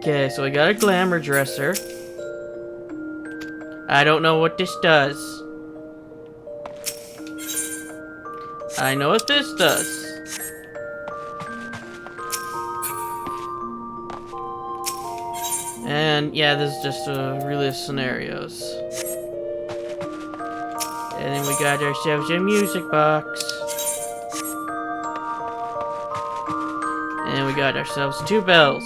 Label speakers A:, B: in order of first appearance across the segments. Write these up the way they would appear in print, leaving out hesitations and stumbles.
A: Okay, so we got a glamour dresser. I don't know what this does. I know what this does. And yeah, this is just relive scenarios. And then we got ourselves a music box. And we got ourselves 2 bells.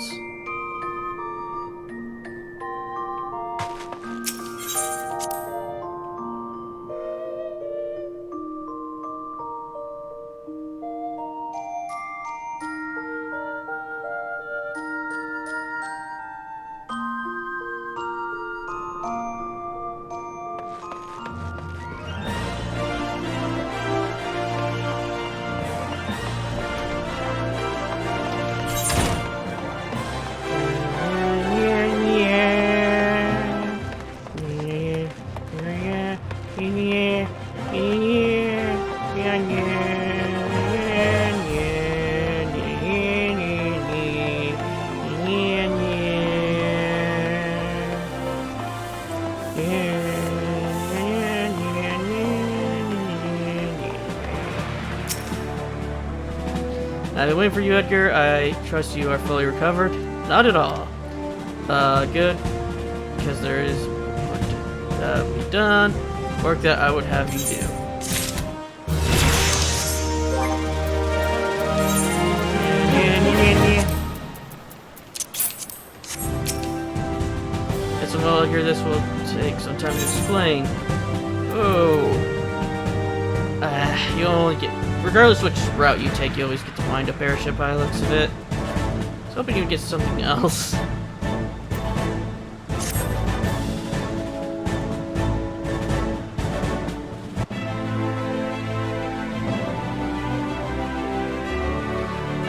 A: I've been waiting for you, Edgar. I trust you are fully recovered. Not at all. Good. Because there is work to be done. Work that I would have you do. It's a while, Edgar. This will take some time to explain. Oh. You only get... Regardless which route you take, you always get to find a parachute by the looks of it. I was hoping you'd get something else.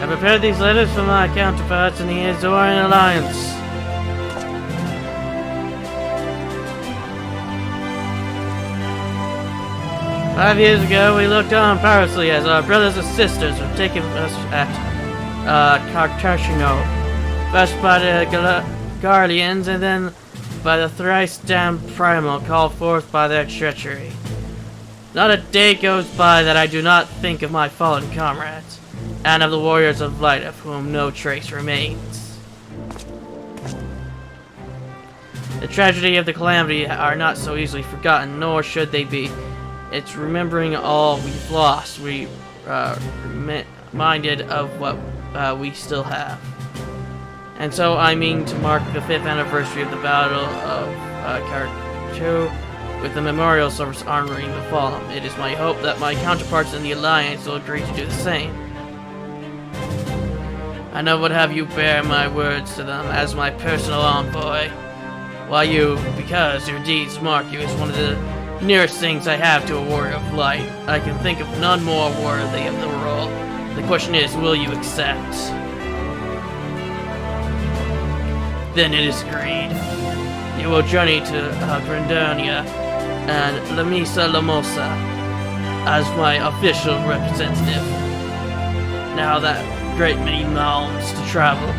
A: I prepared these letters for my counterparts in the Azorean Alliance. "5 years ago, we looked on piracy as our brothers and sisters were taken us at Cartagena, first by the Guardians and then by the thrice-damned Primal called forth by their treachery. Not a day goes by that I do not think of my fallen comrades, and of the warriors of light of whom no trace remains. The tragedy of the calamity are not so easily forgotten, nor should they be. It's remembering all we've lost, we reminded of what we still have. And so I mean to mark the 5th anniversary of the Battle of Cartagena with the memorial service honoring the fallen. It is my hope that my counterparts in the Alliance will agree to do the same. I now would have you bear my words to them as my personal envoy, because your deeds mark you as one of the nearest things I have to a warrior of light. I can think of none more worthy of the role. The question is, will you accept? Then it is agreed. You will journey to Grandonia and Lamisa Lamosa as my official representative. Now that great many miles to travel,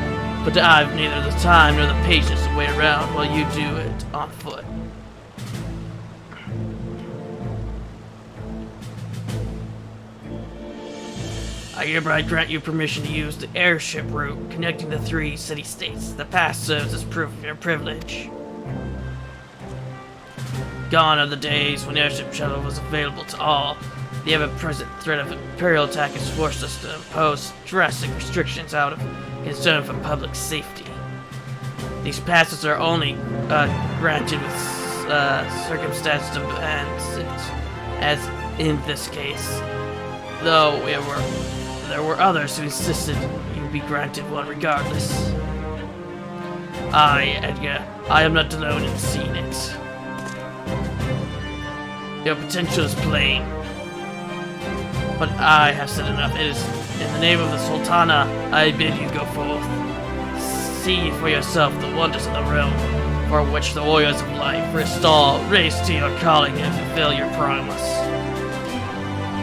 A: but I've neither the time nor the patience to wait around while you do it on foot. I hereby grant you permission to use the airship route connecting the 3 city-states. The pass serves as proof of your privilege. Gone are the days when airship travel was available to all. The ever-present threat of Imperial attack has forced us to impose drastic restrictions out of concern for public safety. These passes are only granted with circumstances demands, as in this case. Though there were others who insisted you be granted one regardless. Edgar, I am not alone in seeing it. Your potential is plain. But I have said enough. It is in the name of the Sultana I bid you go forth. See for yourself the wonders of the realm, for which the warriors of life rest all, race to your calling and fulfill your promise.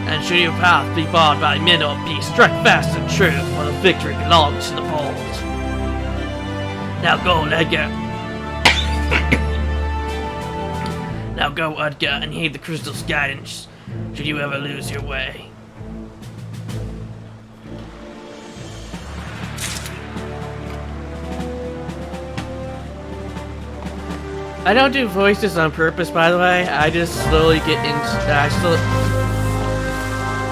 A: And should your path be barred by men or beasts, strike fast and true, for the victory belongs to the bold. Now go, Edgar. Now go, Edgar, and heed the crystal's guidance, should you ever lose your way. I don't do voices on purpose, by the way. I just slowly get into...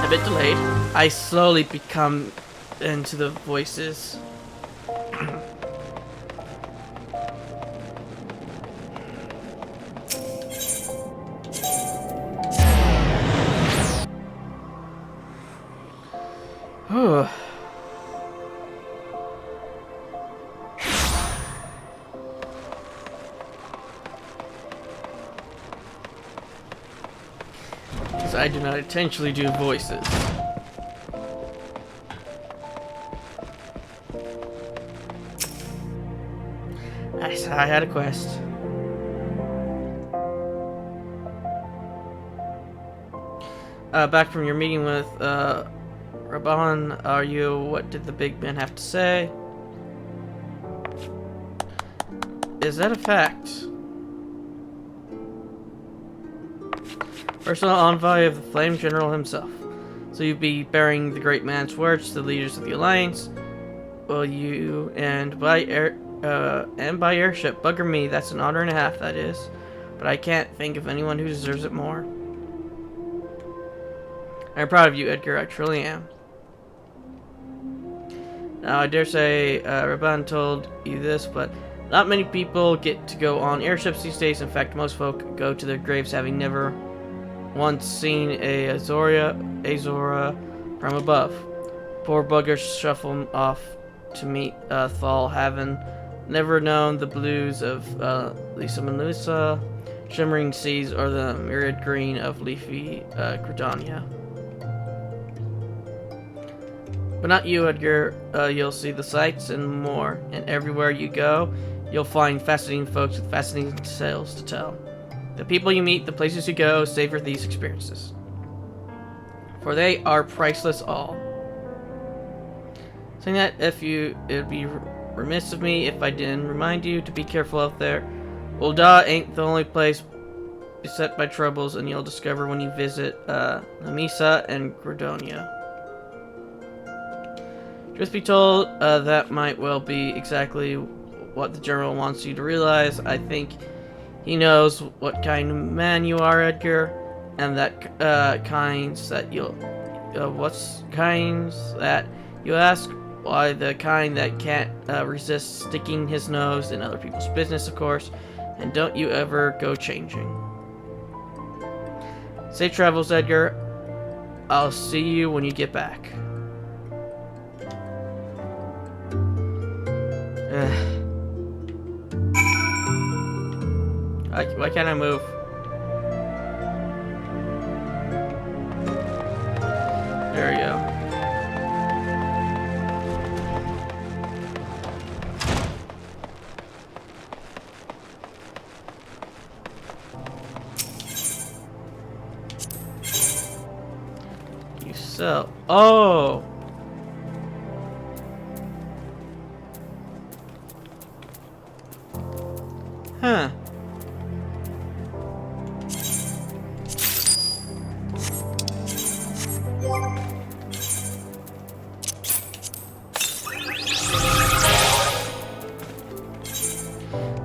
A: a bit delayed. I slowly become into the voices. Oh. I do not intentionally do voices. I had a quest. Back from your meeting with Raban, are you? What did the big man have to say? Is that a fact? Personal envoy of the Flame General himself. So you'd be bearing the great man's words to the leaders of the Alliance. Well, you and by airship. Bugger me, that's an honor and a half, that is. But I can't think of anyone who deserves it more. I'm proud of you, Edgar, I truly am. Now, I dare say Raban told you this, but not many people get to go on airships these days. In fact, most folk go to their graves having never once seen a Azora from above. Poor buggers shuffle off to meet Thal, having never known the blues of Lisa Melusa, shimmering seas, or the myriad green of leafy Credonia. But not you, Edgar. You'll see the sights and more, and everywhere you go, you'll find fascinating folks with fascinating tales to tell. The people you meet, the places you go, savor these experiences. For they are priceless all. Saying that, it'd be remiss of me if I didn't remind you to be careful out there. Ul'dah ain't the only place beset by troubles, and you'll discover when you visit Lamisa and Credonia. Truth be told, that might well be exactly what the General wants you to realize. I think he knows what kind of man you are, Edgar, and that kinds that you'll... kinds that you ask? Why, the kind that can't resist sticking his nose in other people's business, of course, and don't you ever go changing. Safe travels, Edgar. I'll see you when you get back. Why can't I move? There we go. You sell. Oh! Huh.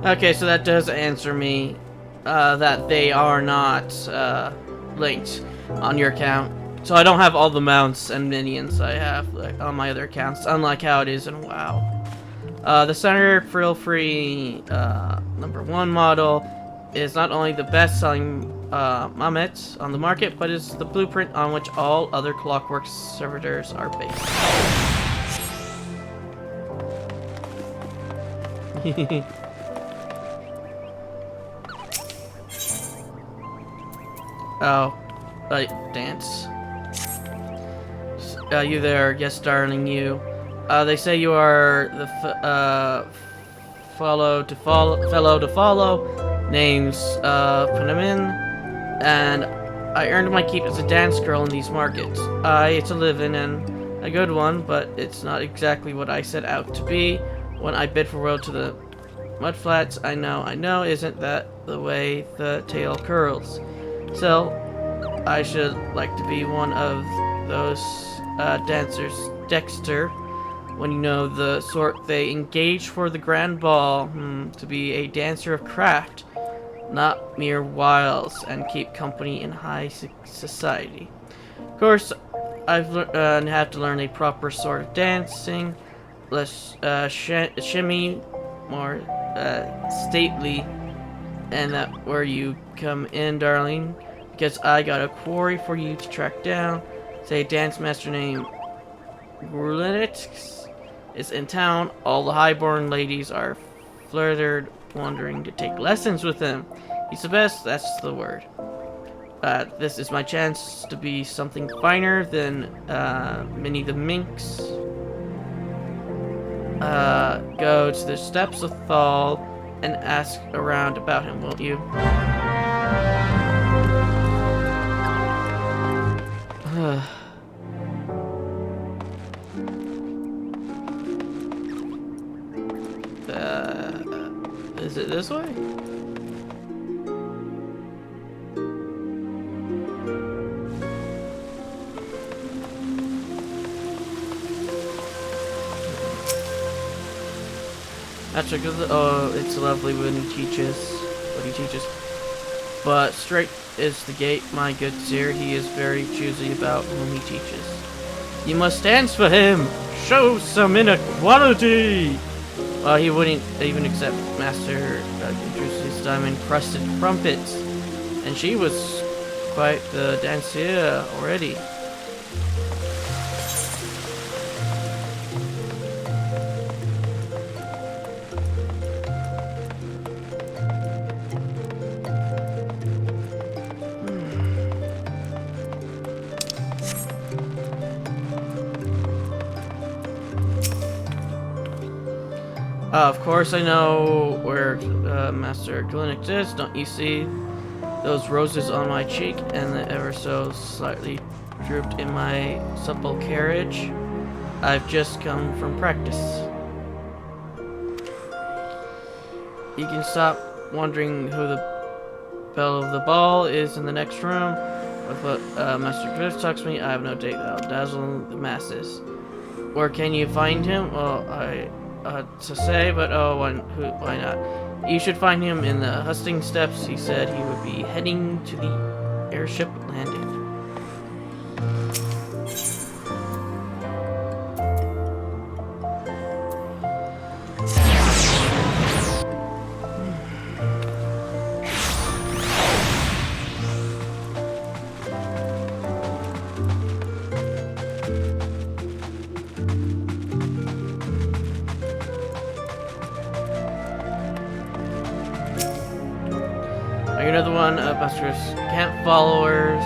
A: Okay, so that does answer me that they are not linked on your account. So I don't have all the mounts and minions I have on my other accounts, unlike how it is in WoW. The Center Frill-Free #1 model is not only the best-selling Mamet on the market, but is the blueprint on which all other Clockwork servitors are based. Oh, dance. You there, yes, darling, you. They say you are the fellow to follow. Name's Panamin, and I earned my keep as a dance girl in these markets. It's a living and a good one, but it's not exactly what I set out to be when I bid farewell to the mudflats. I know, isn't that the way the tale curls? So, I should like to be one of those dancers, Dexter, when you know the sort they engage for the grand ball, to be a dancer of craft, not mere wiles, and keep company in high society. Of course, I've have to learn a proper sort of dancing, less shimmy, more stately, and that where you come in, darling, because I got a quarry for you to track down. Say a dance master named Grulinix is in town. All the highborn ladies are flirted, wondering to take lessons with him. He's the best, that's the word. This is my chance to be something finer than Minnie the Minx. Go to the steps of Thal and ask around about him, won't you? Is it this way? That's because it's lovely when he teaches what he teaches. But straight is the gate, my good sir. He is very choosy about whom he teaches. You must dance for him. Show some inequality. Well, he wouldn't even accept Master Intrusive's diamond-crusted crumpets, and she was quite the dancer already. Of course I know where Master Grulinix is. Don't you see those roses on my cheek and the ever so slightly drooped in my supple carriage? I've just come from practice. You can stop wondering who the belle of the ball is in the next room. With what Master Grulinix talks to me, I have no doubt that'll dazzle the masses. Where can you find him? Well, to say, but why not? You should find him in the hustings steps. He said he would be heading to the airship landing. Another one of Master's camp followers.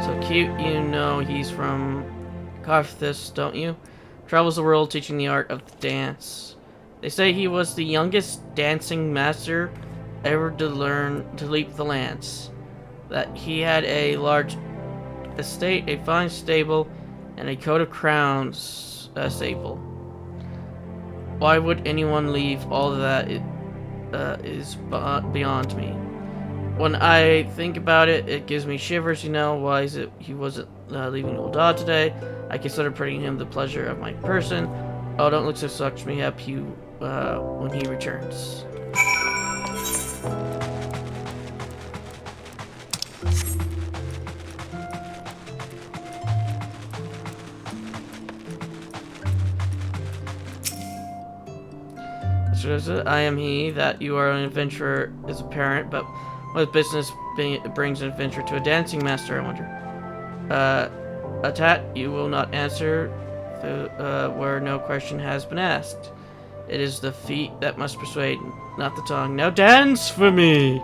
A: So cute, you know he's from Carthus, don't you? Travels the world teaching the art of the dance. They say he was the youngest dancing master ever to learn to leap the lance. That he had a large estate, a fine stable, and a coat of crowns stable. Why would anyone leave all of that? It is beyond me. When I think about it, it gives me shivers, you know. Why is it he wasn't leaving Ul'dah today? I consider bringing him the pleasure of my person. Oh, don't look so such me up you when he returns. I am he. That you are an adventurer is apparent, but what business brings an adventure to a dancing master, I wonder? Atat, you will not answer where no question has been asked. It is the feet that must persuade, not the tongue. Now dance for me!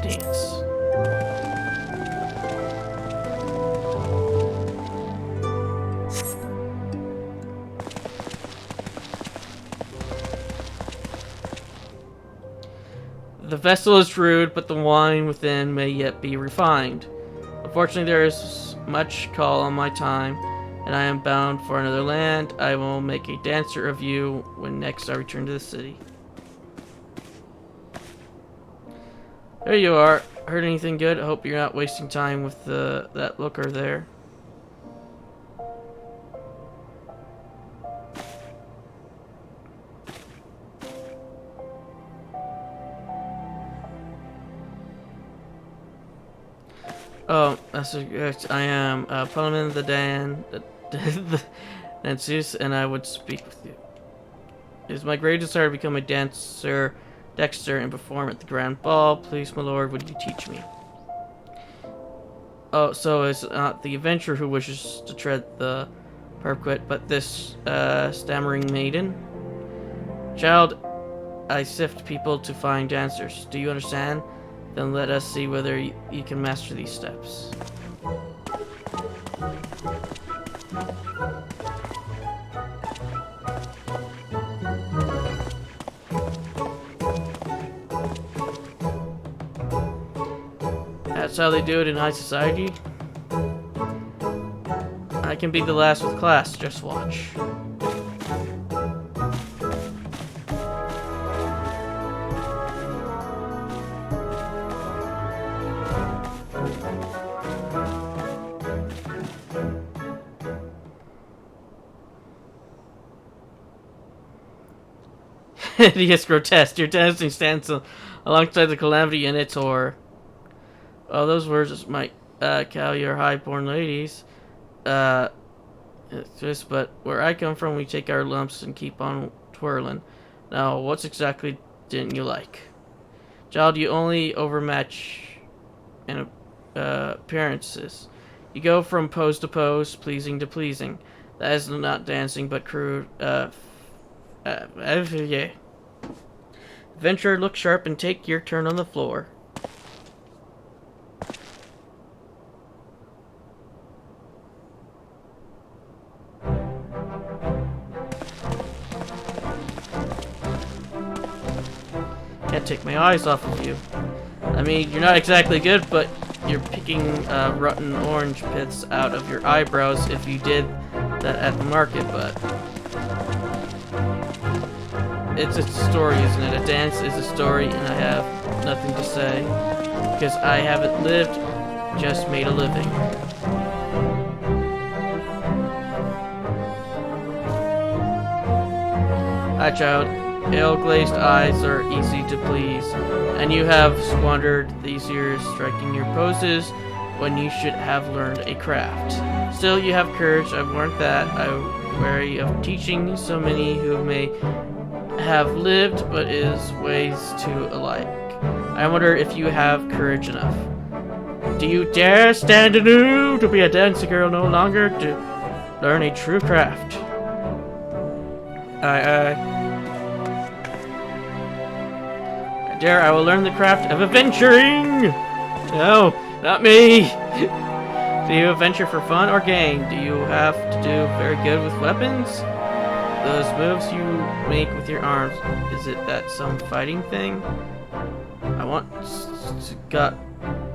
A: Dance. vessel is rude, but the wine within may yet be refined. Unfortunately, there is much call on my time, and I am bound for another land. I will make a dancer of you when next I return to the city. There you are. Heard anything good? I hope you're not wasting time with that looker there. Oh, I am Parliament the Danceus, and I would speak with you. It is my great desire to become a dancer, Dexter, and perform at the grand ball. Please, my lord, would you teach me? Oh, so it's not the adventurer who wishes to tread the parquet, but this stammering maiden? Child, I sift people to find dancers. Do you understand? Then let us see whether you can master these steps. That's how they do it in high society. I can be the last with class, just watch. Hideous, grotesque. Your dancing stands alongside the calamity and its horror. Oh, those words might cow your high-born ladies. It's just, but where I come from, we take our lumps and keep on twirling. Now, what's exactly didn't you like? Child, you only overmatch in appearances. You go from pose to pose, pleasing to pleasing. That is not dancing, but crude, yeah. Adventurer, look sharp and take your turn on the floor. Can't take my eyes off of you. I mean, you're not exactly good, but you're picking rotten orange pits out of your eyebrows if you did that at the market, but it's a story, isn't it? A dance is a story, and I have nothing to say because I haven't lived, just made a living. Hi, child. Ale-glazed eyes are easy to please, and you have squandered these years striking your poses when you should have learned a craft. Still, you have courage. I've learned that. I'm wary of teaching so many who may have lived but is ways too alike. I wonder if you have courage enough. Do you dare stand anew to be a dancing girl no longer, to learn a true craft? I dare. I will learn the craft of adventuring. No, not me. Do you adventure for fun or gain? Do you have to do very good with weapons? Those moves you make with your arms, is it that some fighting thing?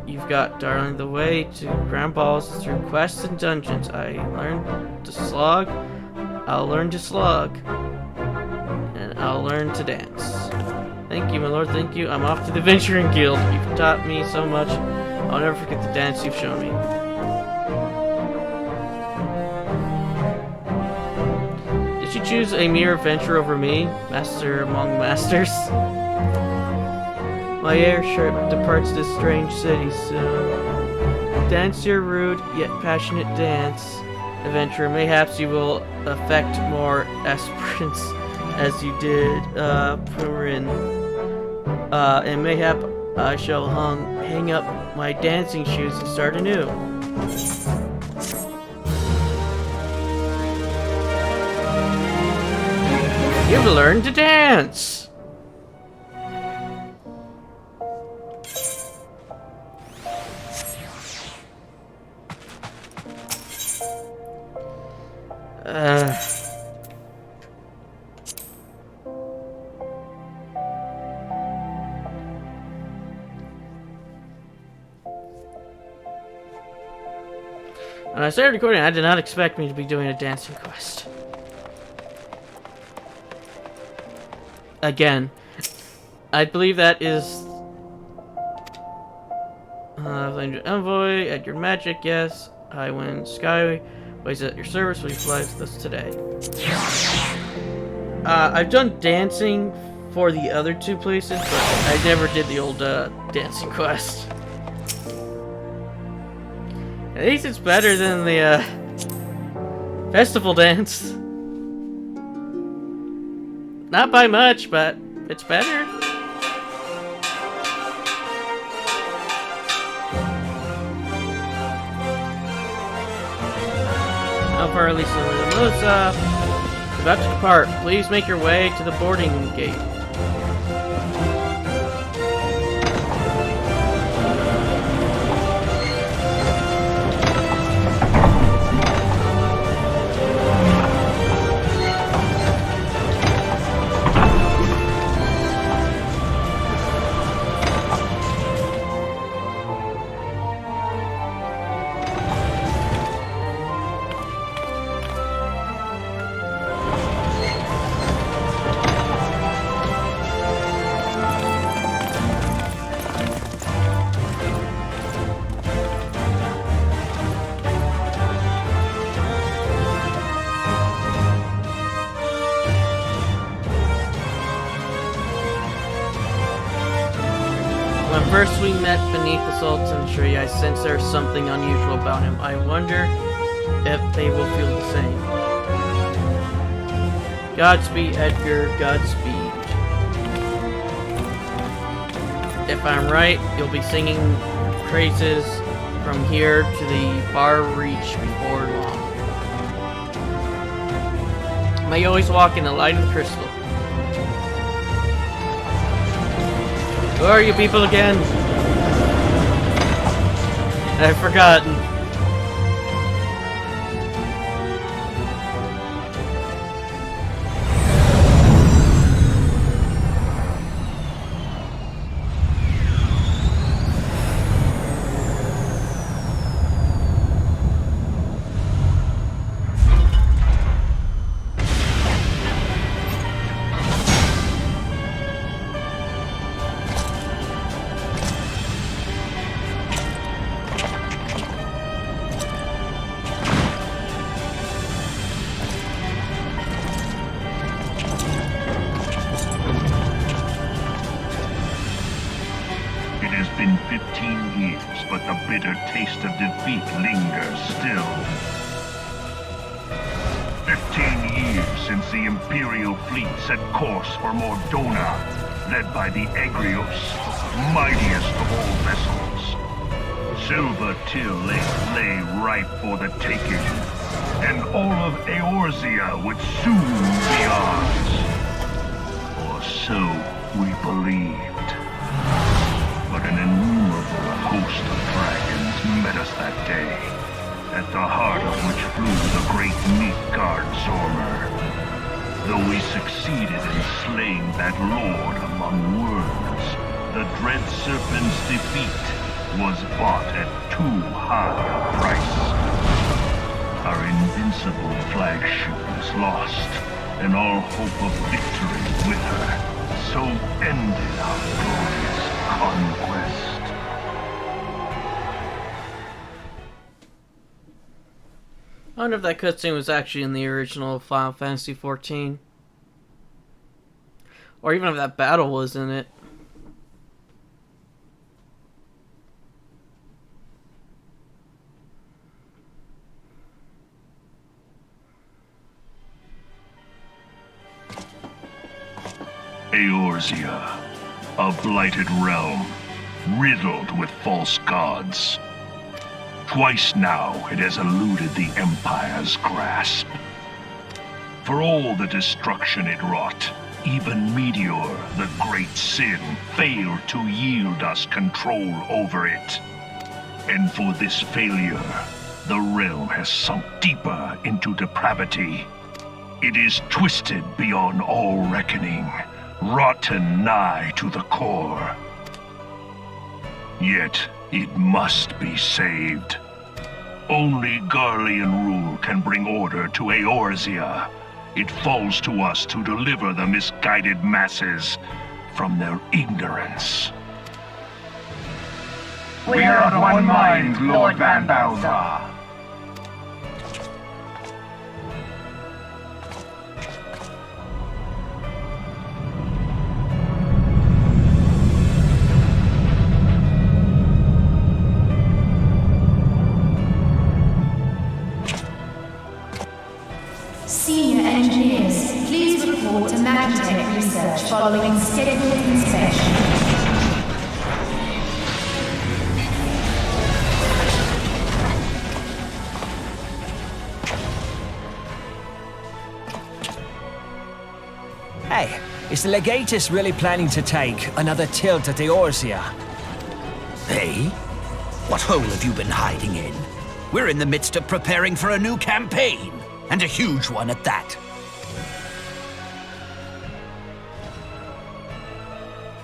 A: You've got, darling, the way to grand balls is through quests and dungeons. I learned to slog, I'll learn to slug, and I'll learn to dance. Thank you, my lord, thank you. I'm off to the Adventuring Guild. You've taught me so much. I'll never forget the dance you've shown me. Did you choose a mere adventure over me, master among masters? My airship departs this strange city soon. Dance your rude yet passionate dance, adventurer. Mayhaps you will affect more aspirants as you did Purin. And mayhap I shall hang up my dancing shoes and start anew. You've learned to dance! When I started recording, I did not expect me to be doing a dancing quest. Again. I believe that is... Envoy, add your magic, yes. Highwind Sky, ways at your service, will you fly with us today? I've done dancing for the other two places, but I never did the old dancing quest. At least it's better than the festival dance. Not by much, but it's better. How far are Lisa and Melissa? About to depart. Please make your way to the boarding gate. When first we met beneath the Sultan tree, I sensed there was something unusual about him. I wonder if they will feel the same. Godspeed, Edgar, Godspeed. If I'm right, you'll be singing praises from here to the far reach before long. May you always walk in the light of the crystal. Who are you people again? I've forgotten.
B: It has been 15 years, but the bitter taste of defeat lingers still. 15 years since the Imperial fleet set course for Mordona, led by the Egrios, mightiest of all vessels. Silver Till lay ripe for the taking, and all of Eorzea would soon be ours. Or so we believed. But an innumerable host of dragons met us that day, at the heart of which flew the great Midgard Zormer. Though we succeeded in slaying that lord among worms, the dread serpent's defeat was bought at too high a price. Our invincible flagship is lost, and all hope of victory with her. So ended our glorious conquest.
A: I wonder if that cutscene was actually in the original Final Fantasy XIV. Or even if that battle was in it.
B: Eorzea, a blighted realm, riddled with false gods. Twice now it has eluded the Empire's grasp. For all the destruction it wrought, even Meteor, the great sin, failed to yield us control over it. And for this failure, the realm has sunk deeper into depravity. It is twisted beyond all reckoning, rotten nigh to the core. Yet it must be saved. Only Garlean rule can bring order to Eorzea. It falls to us to deliver the misguided masses from their ignorance.
C: We are of one mind, Lord Van Balzar.
D: Senior engineers, please report to Magitech research following scheduled inspection.
E: Hey, is the Legatus really planning to take another tilt at Eorzea?
F: Hey? What hole have you been hiding in? We're in the midst of preparing for a new campaign, and a huge one at that.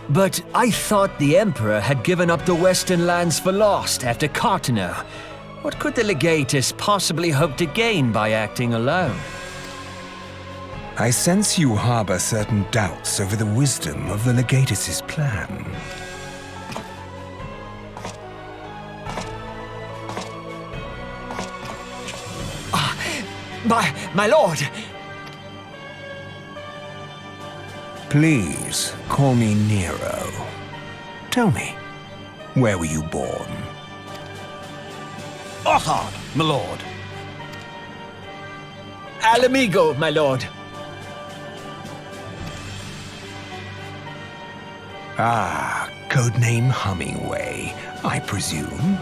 E: But I thought the Emperor had given up the Western lands for lost after Cartano. What could the Legatus possibly hope to gain by acting alone?
G: I sense you harbor certain doubts over the wisdom of the Legatus's plan.
E: My lord!
G: Please, call me Nero. Tell me, where were you born?
F: Othard, my lord.
E: Alamigo, my lord.
G: Ah, codename Hummingway, I presume.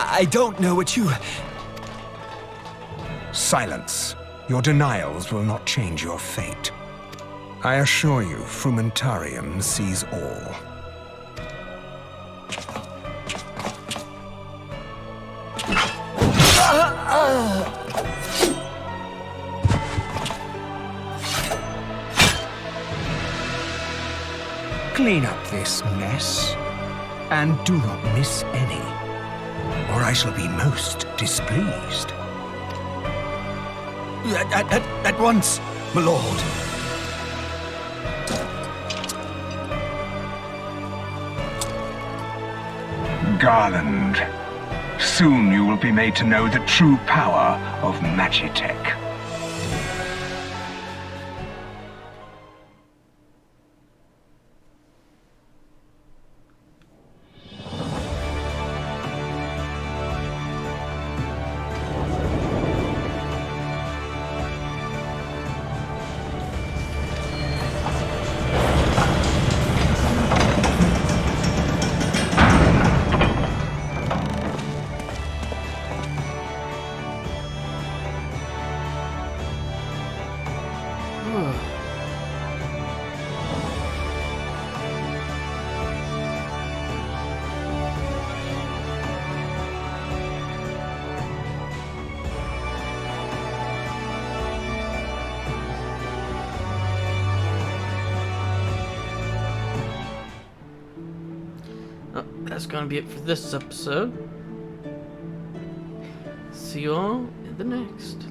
E: I don't know what you...
G: Silence. Your denials will not change your fate. I assure you, Frumentarium sees all. Clean up this mess, and do not miss any, or I shall be most displeased.
F: At once, my lord.
G: Garland, soon you will be made to know the true power of Magitech.
A: That's gonna be it for this episode. See you all in the next.